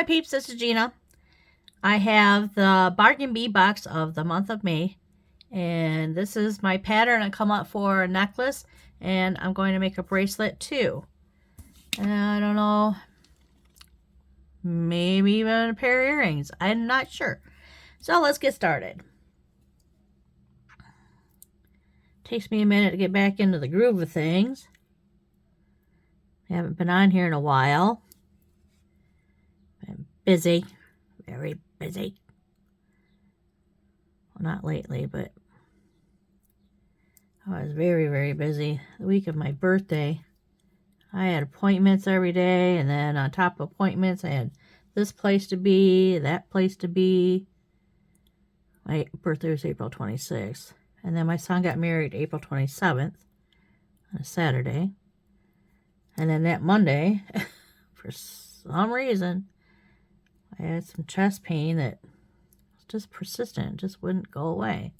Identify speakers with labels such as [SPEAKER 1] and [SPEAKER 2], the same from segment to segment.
[SPEAKER 1] my peeps, this is Gina. I have the Bargain Bead Box of the month of May. And this is my pattern I come up for a necklace. And I'm going to make a bracelet too. And I don't know. Maybe even a pair of earrings. I'm not sure. So let's get started. Takes me a minute to get back into the groove of things. I haven't been on here in a while. Been busy. Very busy. Well, not lately, but I was very, very busy. The week of my birthday, I had appointments every day, and then on top of appointments, I had this place to be, that place to be. My birthday was April 26th. And then my son got married April 27th on a Saturday. And then that Monday, for some reason, I had some chest pain that was just persistent, just wouldn't go away.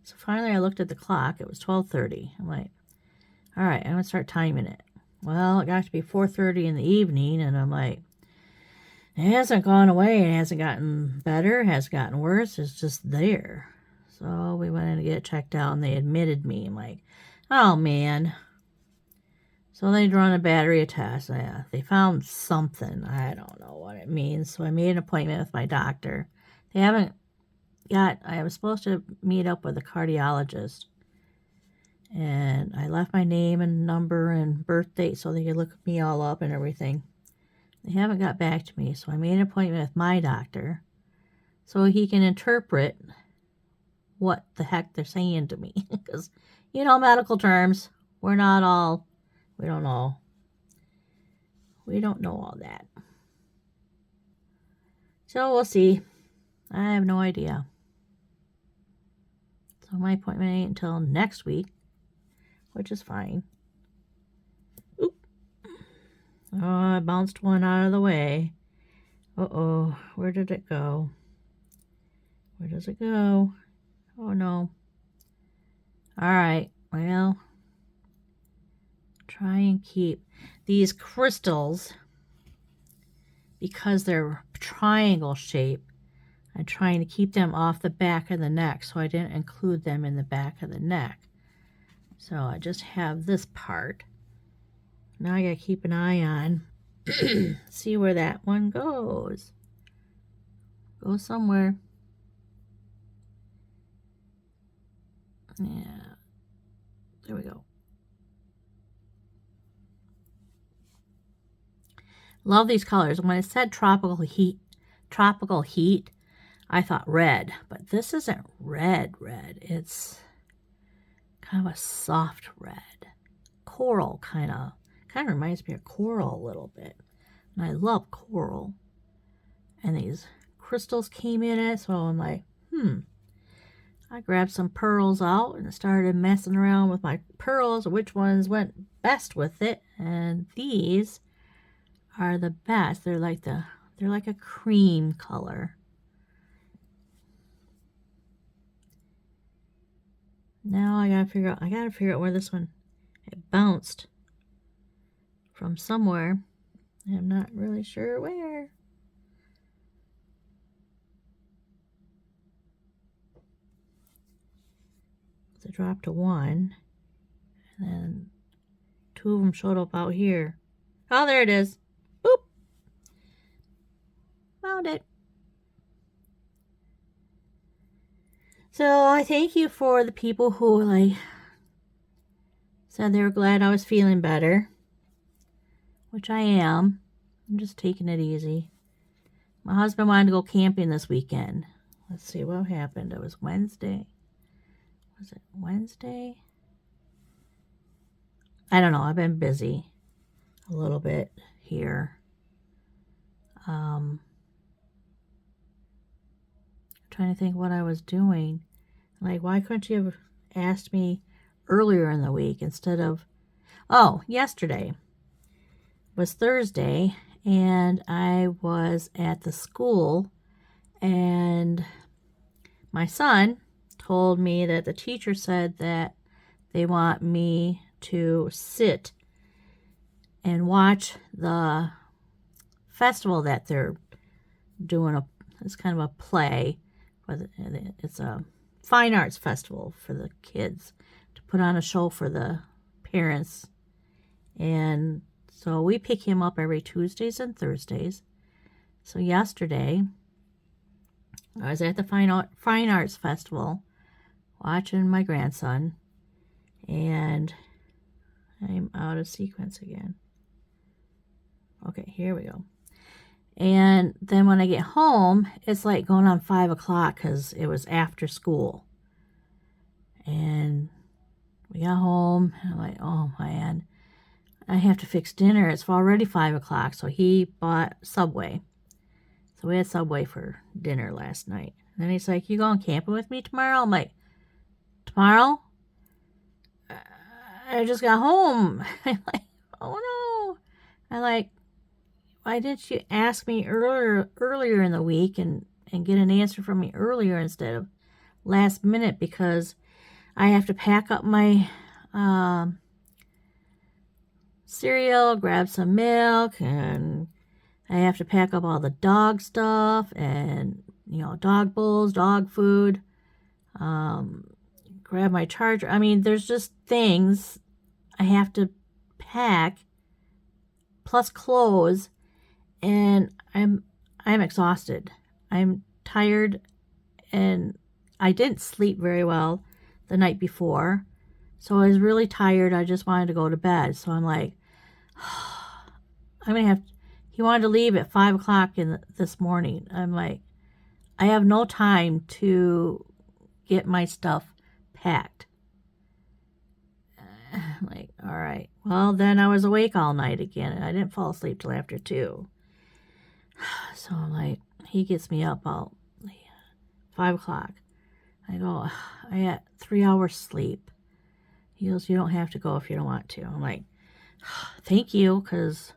[SPEAKER 1] So finally I looked at the clock. It was 12:30. I'm like, all right, I'm going to start timing it. Well, it got to be 4:30 in the evening, and I'm like, it hasn't gone away. It hasn't gotten better. It hasn't gotten worse. It's just there. So we went in to get it checked out, and they admitted me. I'm like, oh, man. So they'd run a battery test. Yeah, they found something. I don't know what it means. So I made an appointment with my doctor. They haven't got, I was supposed to meet up with a cardiologist. And I left my name and number and birth date so they could look me all up and everything. They haven't got back to me. So I made an appointment with my doctor so he can interpret what the heck they're saying to me. Because, you know, medical terms, we're not all, we don't know. We don't know all that. So we'll see. I have no idea. So my appointment ain't until next week, which is fine. Oop. Oh, I bounced one out of the way. Uh-oh. Where did it go? Where does it go? Oh, no. All right. Well, try and keep these crystals, because they're triangle shape, I'm trying to keep them off the back of the neck, so I didn't include them in the back of the neck. So I just have this part. Now I gotta keep an eye on, see where that one goes. Go somewhere. Yeah, there we go. Love these colors. When it said tropical heat, I thought red, but this isn't red. It's kind of a soft red. Coral kind of reminds me of coral a little bit. And I love coral. And these crystals came in it, so I'm like, I grabbed some pearls out and started messing around with my pearls, which ones went best with it. And these are the best. They're like a cream color. Now I gotta figure out where this one, it bounced from somewhere. I'm not really sure where. So I dropped a one, and then two of them showed up out here. Oh, there it is. Boop. Found it. So I thank you for the people who said they were glad I was feeling better, which I am. I'm just taking it easy. My husband wanted to go camping this weekend. Let's see what happened. It was Wednesday. Was it Wednesday? I don't know. I've been busy a little bit here. Trying to think what I was doing. Like, why couldn't you have asked me earlier in the week instead of, yesterday was Thursday, and I was at the school, and my son told me that the teacher said that they want me to sit and watch the festival that they're doing it's kind of a play, but it's a fine arts festival for the kids to put on a show for the parents. And so we pick him up every Tuesdays and Thursdays. So yesterday, I was at the Fine Arts Festival watching my grandson, and I'm out of sequence again. Okay, here we go. And then when I get home, it's like going on 5 o'clock because it was after school. And we got home, and I'm like, oh man, I have to fix dinner. It's already 5 o'clock. So he bought Subway. So we had Subway for dinner last night. And then he's like, you going camping with me tomorrow? I'm like, tomorrow? I just got home. I'm like, oh no. I'm like, why didn't you ask me earlier in the week and get an answer from me earlier instead of last minute? Because I have to pack up my cereal, grab some milk, and I have to pack up all the dog stuff and, dog bowls, dog food, grab my charger. I mean, there's just things I have to pack, plus clothes, and I'm exhausted. I'm tired, and I didn't sleep very well the night before, so I was really tired. I just wanted to go to bed. So I'm like, I'm gonna have. He wanted to leave at 5 o'clock this morning. I'm like, I have no time to get my stuff packed. I'm like, all right. Well, then I was awake all night again, and I didn't fall asleep till after 2. So I'm like, he gets me up about 5 o'clock. I go, I had 3 hours sleep. He goes, you don't have to go if you don't want to. I'm like, thank you, because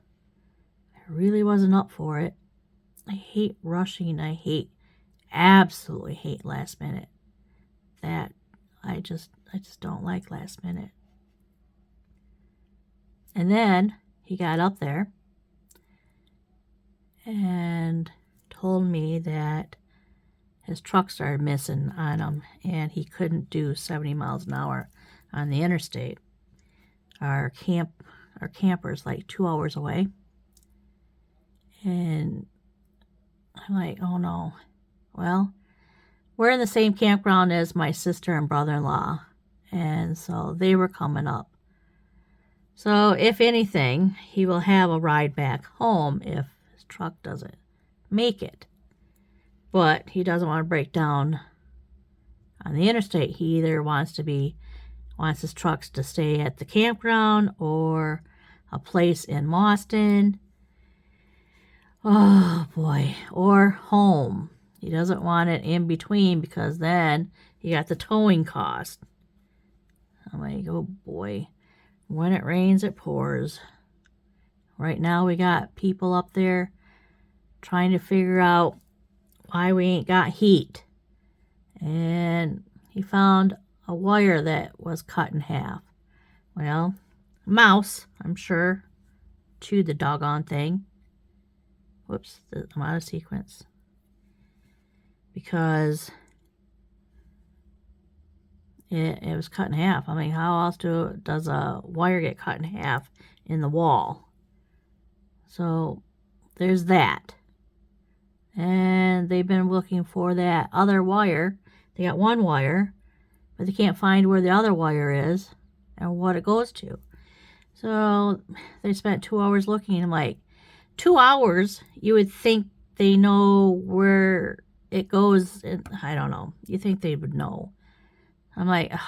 [SPEAKER 1] I really wasn't up for it. I hate rushing. I absolutely hate last minute. That I just don't like last minute. And then he got up there and told me that his truck started missing on him and he couldn't do 70 miles an hour on the interstate. Our camper's like 2 hours away. And I'm like, oh no. Well, we're in the same campground as my sister and brother-in-law. And so they were coming up. So if anything, he will have a ride back home if his truck doesn't make it. But he doesn't want to break down on the interstate. He either wants his trucks to stay at the campground or a place in Boston. Oh boy, or home. He doesn't want it in between because then you got the towing cost. I'm like, oh boy. When it rains, it pours. Right now we got people up there trying to figure out why we ain't got heat. And he found a wire that was cut in half. Well, a mouse, I'm sure, chewed the doggone thing. Whoops, I'm out of sequence. Because it was cut in half. I mean, how else does a wire get cut in half in the wall? So there's that. And they've been looking for that other wire. They got one wire, but they can't find where the other wire is and what it goes to. So they spent 2 hours looking. I'm like, 2 hours? You would think they know where it goes. I don't know. You think they would know. I'm like, well,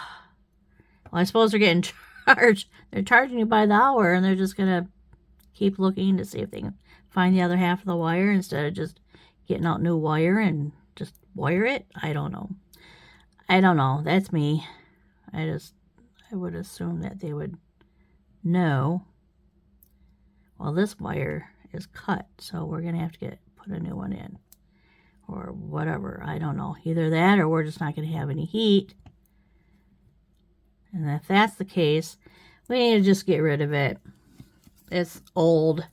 [SPEAKER 1] I suppose they're getting charged. They're charging you by the hour, and they're just going to keep looking to see if they can find the other half of the wire instead of just getting out new wire and just wire it. I don't know. That's me. I would assume that they would know. Well, this wire is cut, so we're going to have to put a new one in. Or whatever. I don't know. Either that or we're just not going to have any heat. And if that's the case, we need to just get rid of it. It's old.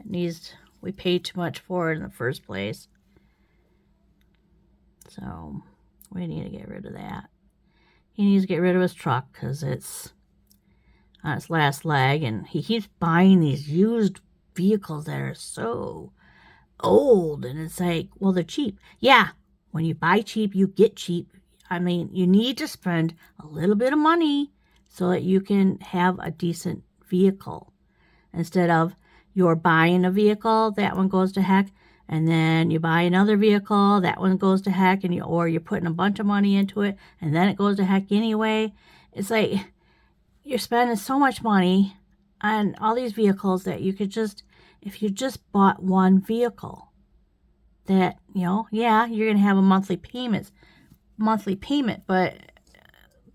[SPEAKER 1] We paid too much for it in the first place. So we need to get rid of that. He needs to get rid of his truck because it's on its last leg, and he keeps buying these used vehicles that are so old, and it's like, well, they're cheap. Yeah, when you buy cheap, you get cheap. I mean, you need to spend a little bit of money so that you can have a decent vehicle. Instead of you're buying a vehicle, that one goes to heck, and then you buy another vehicle, that one goes to heck, and or you're putting a bunch of money into it, and then it goes to heck anyway. It's like you're spending so much money on all these vehicles that you could just, if you just bought one vehicle, that, you know, yeah, you're going to have a monthly payment, but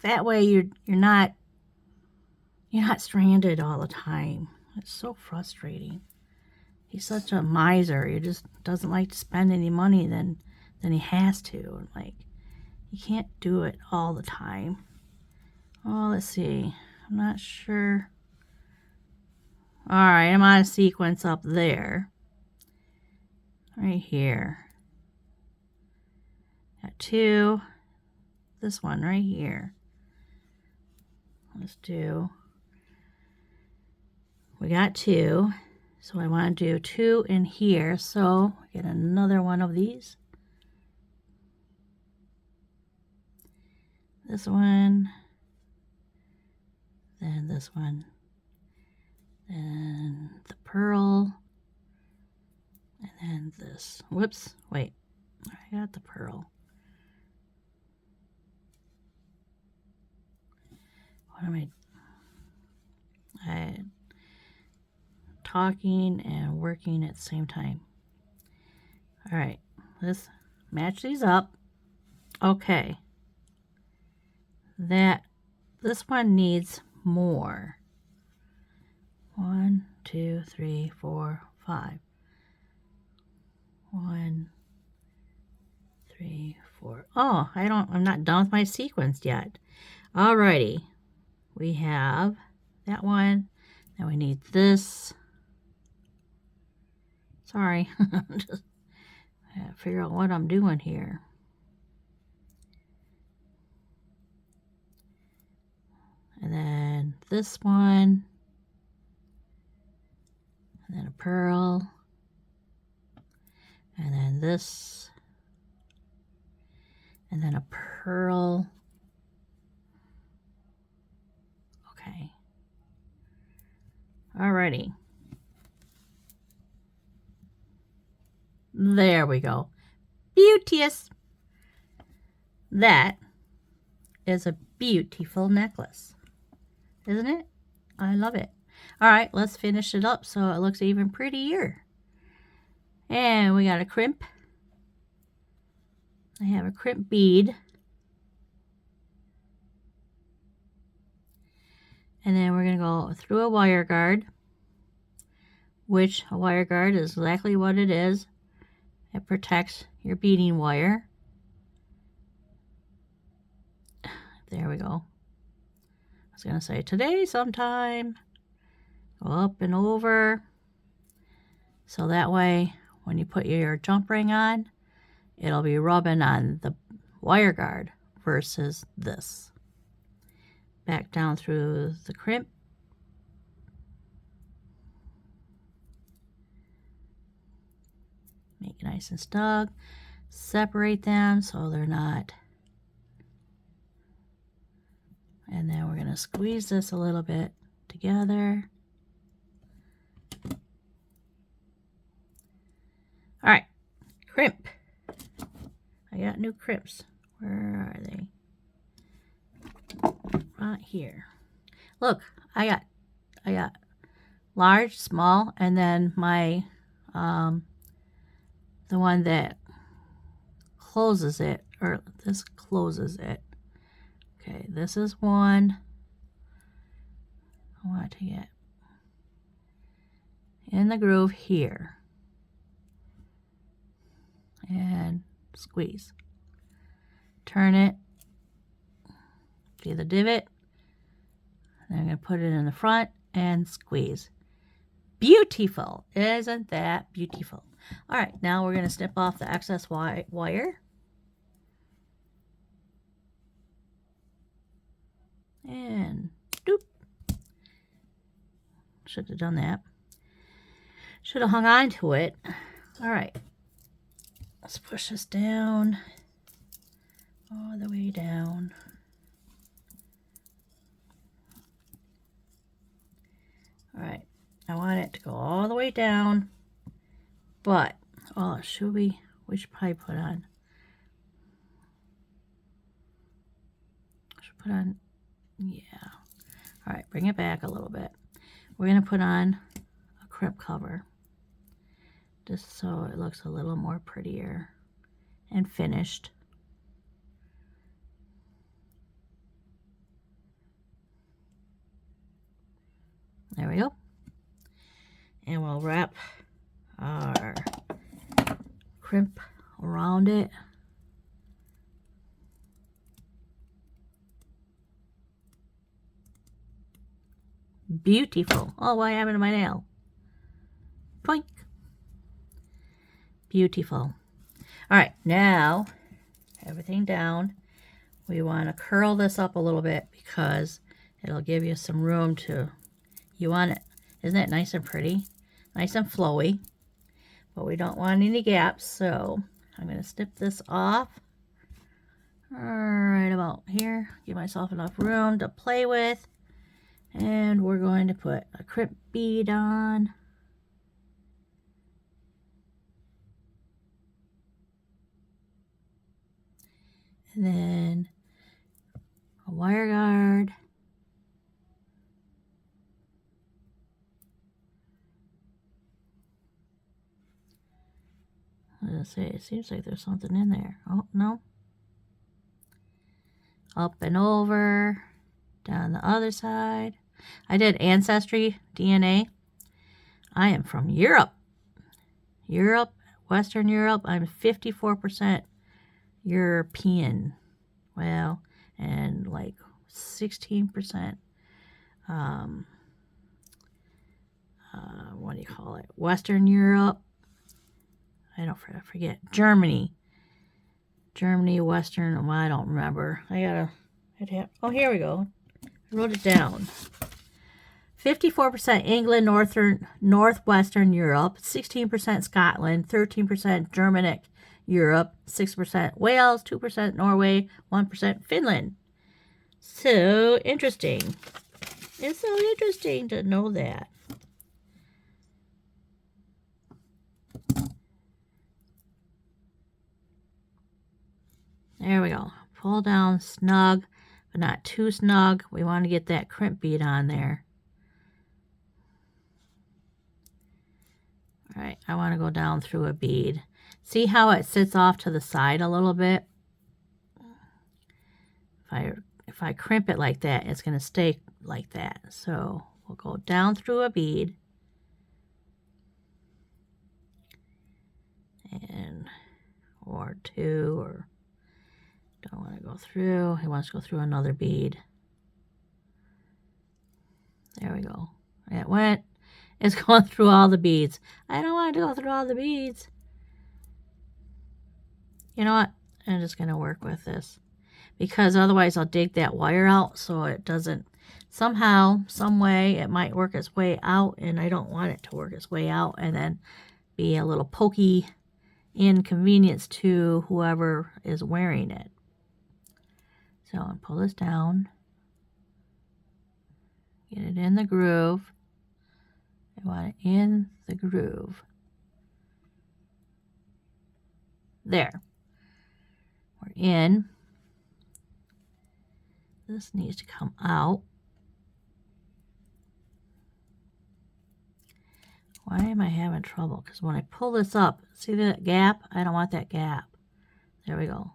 [SPEAKER 1] that way you're not stranded all the time. It's so frustrating. He's such a miser. He just doesn't like to spend any money than he has to. And like, you can't do it all the time. Oh, let's see. I'm not sure. All right, I'm on a sequence up there. Right here. Got 2. This one right here. Let's do. We got 2. So I want to do 2 in here. So get another one of these. This one. Then this one. Then the pearl. And then this. Whoops. Wait. I got the pearl. What am I talking and working at the same time. All right. Let's match these up. Okay. This one needs more. 1, 2, 3, 4, 5. 1, 3, 4. Oh, I'm not done with my sequence yet. Alrighty. We have that one. Now we need this. Sorry. Just figure out what I'm doing here. And then this one. And then a pearl. And then this. And then a pearl. Okay. Alrighty. There we go. Beauteous. That is a beautiful necklace. Isn't it? I love it. Alright, let's finish it up so it looks even prettier. And we got a crimp. I have a crimp bead. And then we're going to go through a wire guard, which a wire guard is exactly what it is. It protects your beading wire. There we go. I was going to say today sometime. Go up and over. So that way, when you put your jump ring on, it'll be rubbing on the wire guard versus this. Back down through the crimp. Make it nice and snug. Separate them so they're not. And then we're going to squeeze this a little bit together. All right, crimp. I got new crimps. Where are they? Right here. Look, I got large, small, and then my the one that closes it, or this closes it. Okay, this is one. I want to get in the groove here and squeeze. Turn it. See the divot? Then I'm going to put it in the front and squeeze. Beautiful. Isn't that beautiful? All right, now we're going to snip off the excess wire. And doop. Should have done that. Should have hung on to it. All right. Let's push this down. All the way down. All right. I want it to go all the way down. But, oh, we should probably put on. Should put on, yeah. All right, bring it back a little bit. We're going to put on a crimp cover, just so it looks a little more prettier and finished. There we go. And we'll wrap our crimp around it. Beautiful. Oh, what happened to my nail? Poink. Beautiful. All right, now everything down. We want to curl this up a little bit because it'll give you some room to, you want it, isn't it nice and pretty? Nice and flowy. But we don't want any gaps, so I'm going to snip this off right about here. Give myself enough room to play with. And we're going to put a crimp bead on. And then a wire guard. I was going to say, it seems like there's something in there. Oh, no. Up and over. Down the other side. I did Ancestry DNA. I am from Europe. Western Europe. I'm 54% European. Well, and like 16%, what do you call it? Western Europe. I forget. Germany, Western, well, I don't remember. Oh, here we go. I wrote it down. 54% England, Northwestern Europe, 16% Scotland, 13% Germanic Europe, 6% Wales, 2% Norway, 1% Finland. So interesting. It's so interesting to know that. There we go. Pull down snug, but not too snug. We want to get that crimp bead on there. All right, I want to go down through a bead. See how it sits off to the side a little bit? If I crimp it like that, it's going to stay like that. So we'll go down through a bead. Or two, or don't want to go through. He wants to go through another bead. There we go. It went. It's going through all the beads. I don't want to go through all the beads. You know what? I'm just going to work with this. Because otherwise I'll dig that wire out so it doesn't, somehow, some way, it might work its way out, and I don't want it to work its way out and then be a little pokey inconvenience to whoever is wearing it. So I'll pull this down. Get it in the groove. I want it in the groove. There. We're in. This needs to come out. Why am I having trouble? Because when I pull this up, see that gap? I don't want that gap. There we go.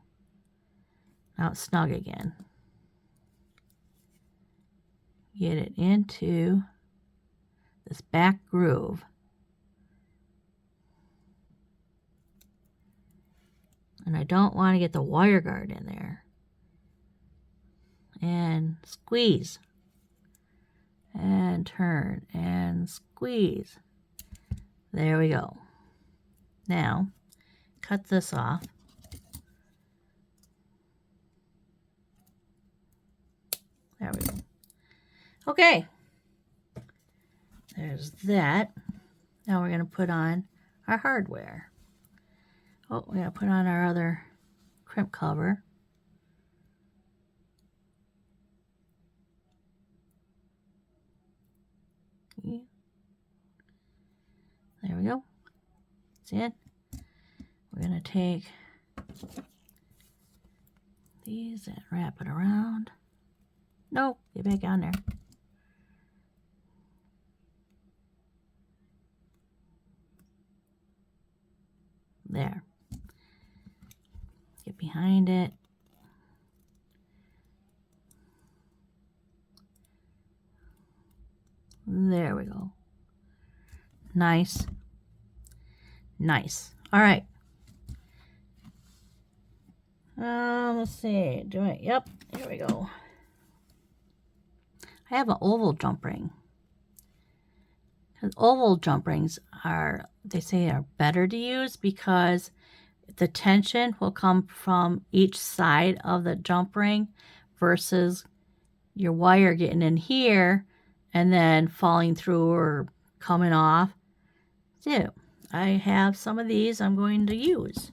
[SPEAKER 1] Now it's snug again. Get it into this back groove. And I don't want to get the wire guard in there. And squeeze. And turn. And squeeze. There we go. Now, cut this off. There we go. Okay, there's that. Now we're going to put on our hardware. Oh, we're going to put on our other crimp cover. There we go. That's it. We're going to take these and wrap it around. No, get back on there. There. Get behind it. There we go. Nice. Nice. All right. Let's see. Yep. Here we go. I have an oval jump ring. Oval jump rings are, they say, are better to use because the tension will come from each side of the jump ring versus your wire getting in here and then falling through or coming off. So I have some of these I'm going to use.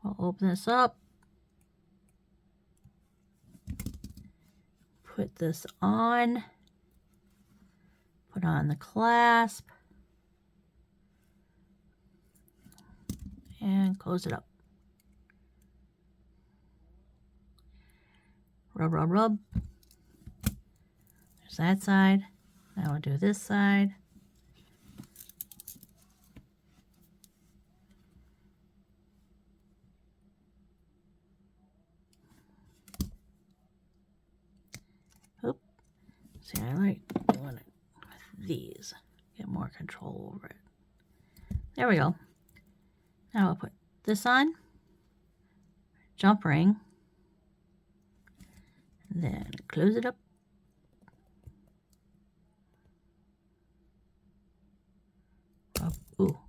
[SPEAKER 1] I'll open this up. Put this on. Put on the clasp. And close it up. Rub, rub, rub. There's that side. Now we'll do this side. Oop. See, I like doing it with these. Get more control over it. There we go. Now I'll put this on. Jump ring. Then close it up. Rub. Ooh.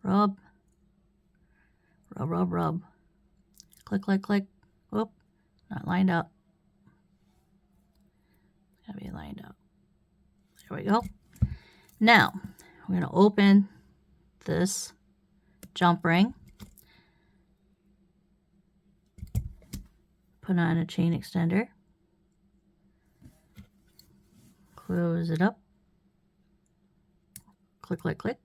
[SPEAKER 1] Rub. Rub, rub, rub. Click, click, click. Whoop. Not lined up. Gotta be lined up. There we go. Now, we're going to open this jump ring. Put on a chain extender. Close it up. Click, click, click.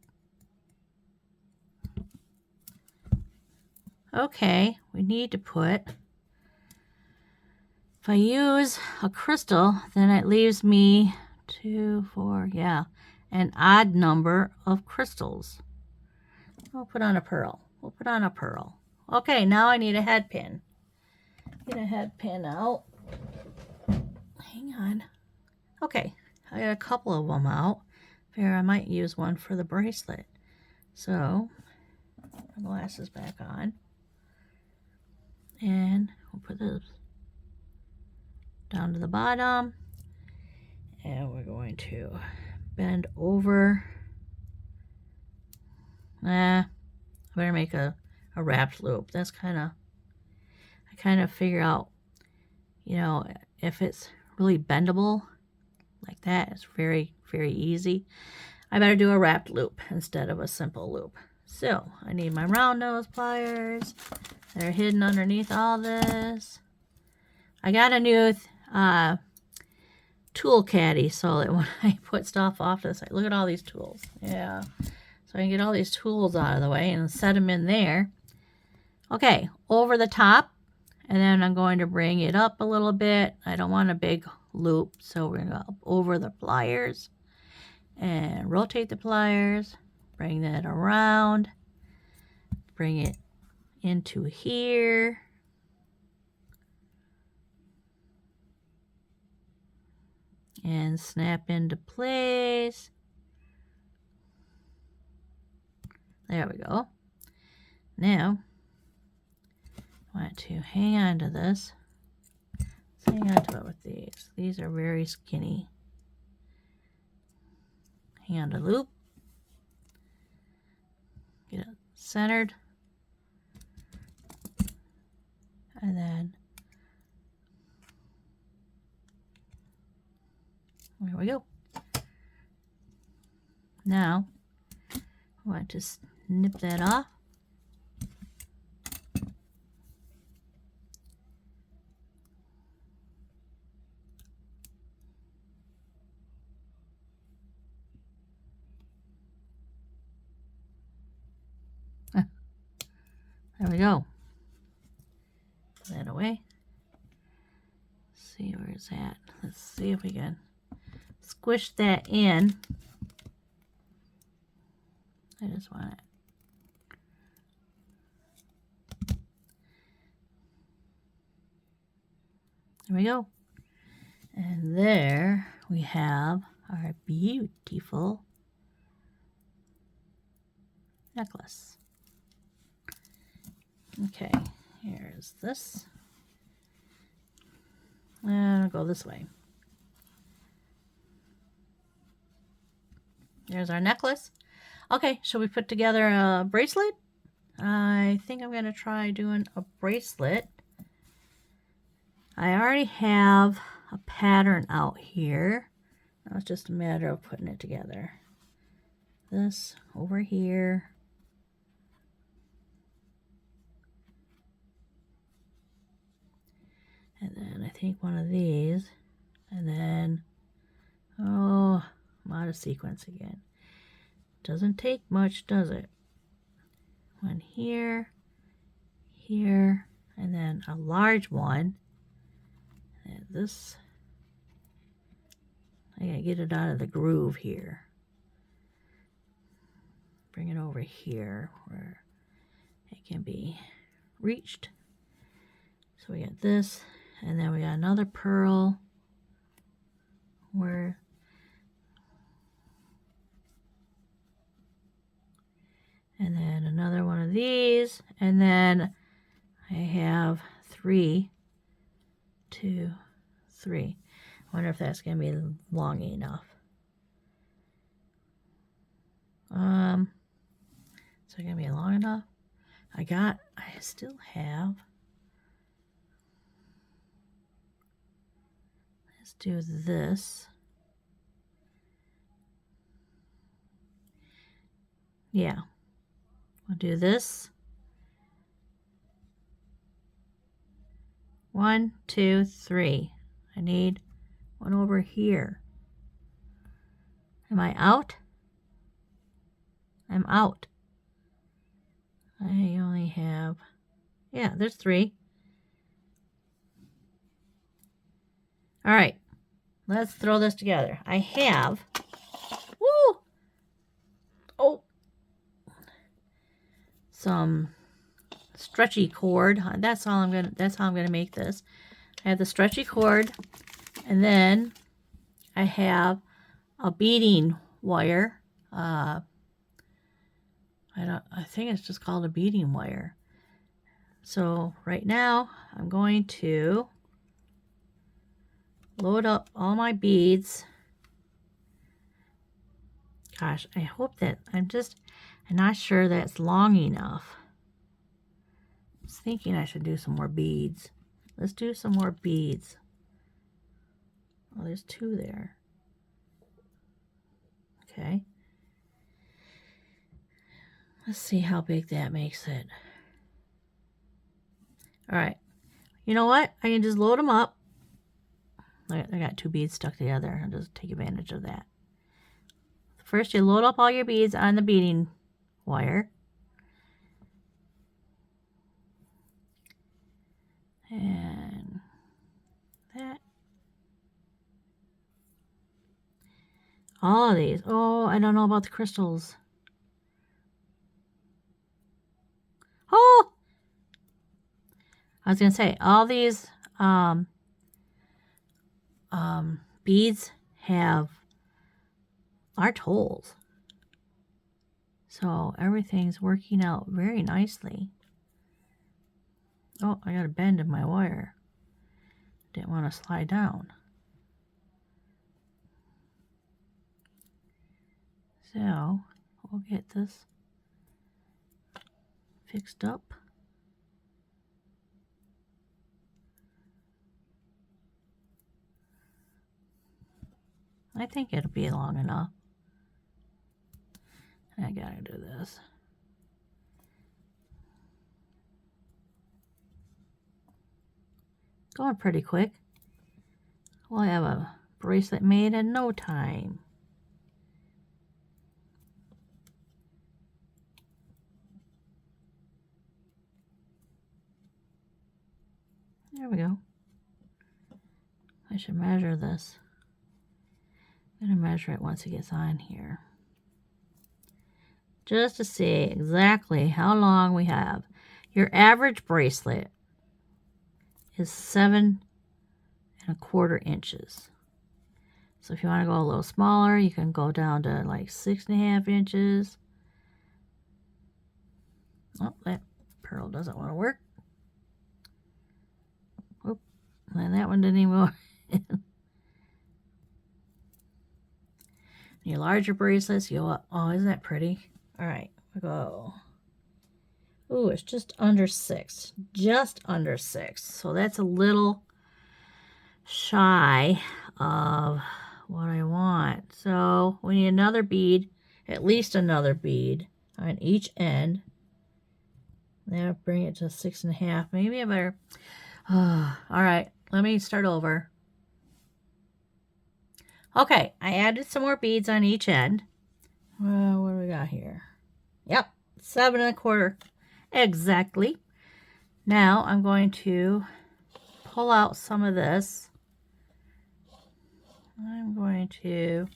[SPEAKER 1] Okay, we need to put, if I use a crystal, then it leaves me 2, 4, yeah, an odd number of crystals. We'll put on a pearl. We'll put on a pearl. Okay, now I need a head pin. Get a head pin out. Hang on. Okay, I got a couple of them out. Here, I might use one for the bracelet. So, put my glasses back on. And we'll put this down to the bottom. And we're going to bend over. I better make a wrapped loop. That's I kind of figure out, you know, if it's really bendable like that, it's very, very easy. I better do a wrapped loop instead of a simple loop. So I need my round nose pliers. They're hidden underneath all this. I got a new tool caddy so that when I put stuff off to the side, look at all these tools. Yeah. So I can get all these tools out of the way and set them in there. Okay, over the top. And then I'm going to bring it up a little bit. I don't want a big loop, so we're going to go over the pliers and rotate the pliers. Bring that around. Bring it into here. And snap into place. There we go. Now, I want to hang on to this. Let's hang on to it with these. These are very skinny. Hang on to the loop. Get it centered. And then we go. Now, I want to snip that off. There we go. Put that away. See where it's at. Let's see if we can squish that in. I just want it. There we go. And there we have our beautiful necklace. Okay, here's this. And I'll go this way. There's our necklace. Okay, shall we put together a bracelet? I think I'm going to try doing a bracelet. I already have a pattern out here. Now it's just a matter of putting it together. This over here. And then I think one of these. And then, oh, I'm out of sequence again. Doesn't take much, does it? One here, here, and then a large one. And this, I gotta get it out of the groove here. Bring it over here where it can be reached. So we got this, and then we got another pearl where and then another one of these, and then I have 3, 2, 3. I wonder if that's gonna be long enough. Is it gonna be long enough? I still have. Let's do this. Yeah. We'll do this. 1, 2, 3. I need one over here. Am I out? I'm out. I only have, yeah, there's 3. All right, let's throw this together. I have, woo, oh, some stretchy cord. That's how I'm gonna make this. I have the stretchy cord, and then I have a beading wire. I think it's just called a beading wire. So right now I'm going to load up all my beads. Gosh, I hope that I'm not sure that's long enough. I was thinking I should do some more beads. Let's do some more beads. Oh, there's 2 there. Okay. Let's see how big that makes it. All right. You know what? I can just load them up. I got 2 beads stuck together. I'll just take advantage of that. First, you load up all your beads on the beading wire. And that. All of these. Oh, I don't know about the crystals. Oh! I was going to say, all these beads have large holes. So everything's working out very nicely. Oh, I got a bend in my wire. Didn't want to slide down. So we'll get this fixed up. I think it'll be long enough. I gotta do this. Going pretty quick. We'll have a bracelet made in no time. There we go. I should measure this. I'm going to measure it once it gets on here. Just to see exactly how long we have. Your average bracelet is 7¼ inches. So if you want to go a little smaller, you can go down to like 6½ inches. Oh, that pearl doesn't want to work. Oop, and that one didn't even go in. Your larger bracelets, you go up. Oh, isn't that pretty? All right, we go. Ooh, it's just under 6. Just under 6. So that's a little shy of what I want. So we need another bead, at least another bead on each end. That'll bring it to 6½. Maybe I better. All right, let me start over. Okay, I added some more beads on each end. What do we got here? Yep, 7¼ exactly. Now I'm going to pull out some of this. I'm going to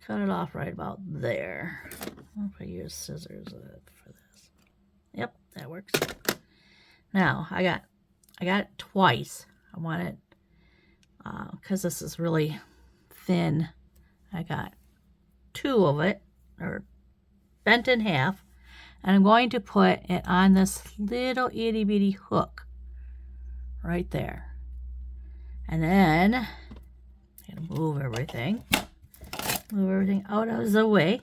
[SPEAKER 1] cut it off right about there. I'll use scissors for this. Yep, that works. Now I got it twice. I want it because this is really thin. I got 2 of it, or bent in half, and I'm going to put it on this little itty bitty hook right there. And then I'm gonna move everything out of the way.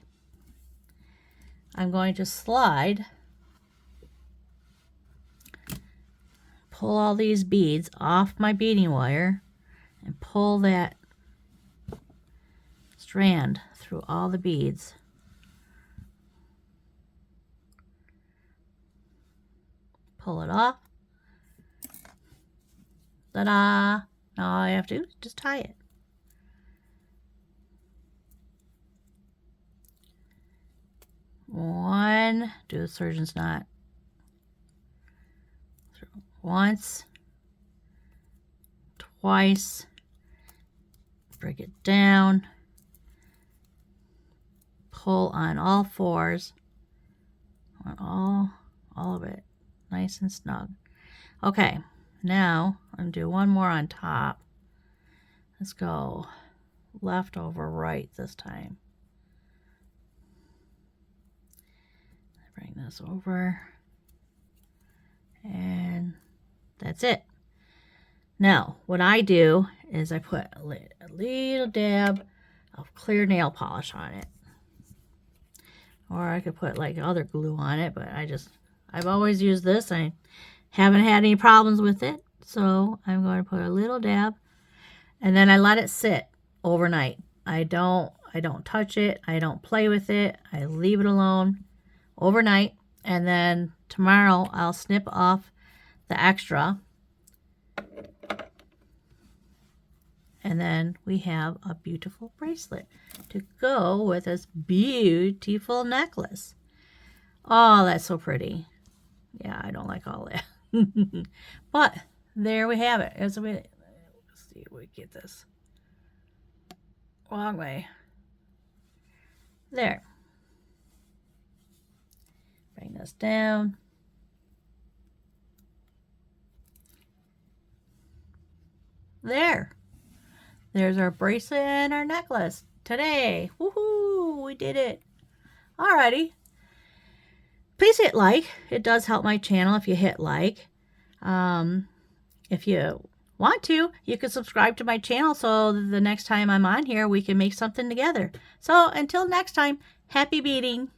[SPEAKER 1] I'm going to slide, pull all these beads off my beading wire, and pull that strand through all the beads. Pull it off. Ta-da! Now all I have to do is just tie it. One, do the surgeon's knot. Once, twice, break it down, pull on all 4s, on all of it, nice and snug. Okay, now I'm gonna do one more on top. Let's go left over right this time. Bring this over, and that's it. Now, what I do is I put a little dab of clear nail polish on it. Or I could put like other glue on it, but I've always used this. I haven't had any problems with it. So I'm going to put a little dab, and then I let it sit overnight. I don't touch it. I don't play with it. I leave it alone overnight, and then tomorrow I'll snip off the extra, and then we have a beautiful bracelet to go with this beautiful necklace. Oh, that's so pretty. Yeah, I don't like all that. But there we have it. Let's see if we get this. Wrong way. There. Bring this down. There. There's our bracelet and our necklace today. Woohoo! We did it. Alrighty. Please hit like. It does help my channel if you hit like. If you want to, you can subscribe to my channel so the next time I'm on here, we can make something together. So until next time, happy beading.